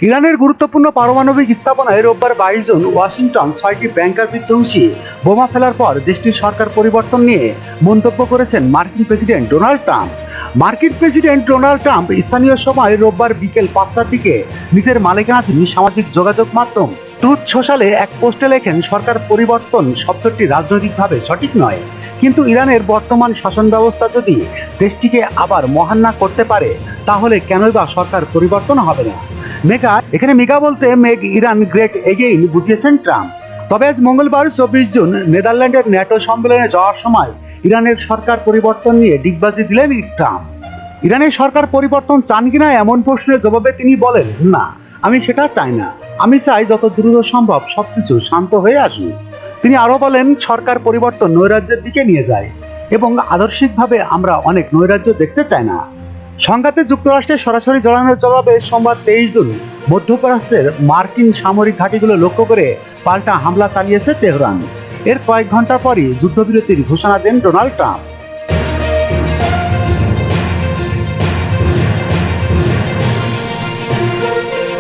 ইরানের গুরুত্বপূর্ণ পারমাণবিক স্থাপনায় রোববার 22 জুন ওয়াশিংটন 6টি ব্যাংকার বিধ্বংসী বোমা ফেলার পর দেশটির সরকার পরিবর্তন নিয়ে মন্তব্য করেছেন মার্কিন প্রেসিডেন্ট ডোনাল্ড ট্রাম্প। মার্কিন প্রেসিডেন্ট ডোনাল্ড ট্রাম্প স্থানীয় সময় রোববার বিকেল 5টার দিকে নিজের মালিকানাধীন সামাজিক যোগাযোগ মাধ্যম ট্রুথ সোশ্যালে এক পোস্টে লেখেন, সরকার পরিবর্তন শব্দটি রাজনৈতিকভাবে সঠিক নয়, কিন্তু ইরানের বর্তমান শাসন ব্যবস্থা যদি দেশটিকে আবার মহান না করতে পারে তাহলে কেনই বা সরকার পরিবর্তন হবে না। মেগা বলতে মেক ইরান গ্রেট এগেইন বুঝিয়েছেন ট্রাম্প। তবে আজ মঙ্গলবার 24 জুন নেদারল্যান্ডের ন্যাটো সম্মেলনে যাওয়ার সময় ইরানের সরকার পরিবর্তন নিয়ে ডিগবাজি দিলেন ট্রাম্প। ইরানের সরকার পরিবর্তন চান কিনা এমন প্রশ্নের জবাবে তিনি বলেন, না, আমি সেটা চাই না। আমি চাই যত দ্রুত সম্ভব সবকিছু শান্ত হয়ে আসুক। তিনি আরো বলেন, সরকার পরিবর্তন নৈরাজ্যের দিকে নিয়ে যায় এবং আদর্শিকভাবে আমরা অনেক নৈরাজ্য দেখতে চাই না। সংঘাতে যুক্তরাষ্ট্রের সরাসরি জড়ানোর জবাবে সোমবার 23 জুন মধ্যপ্রাচ্যের মার্কিন সামরিক ঘাঁটিগুলো লক্ষ্য করে পাল্টা হামলা চালিয়েছে তেহরান। এর কয়েক ঘন্টা পরই যুদ্ধবিরতির ঘোষণা দেন ডোনাল্ড ট্রাম্প।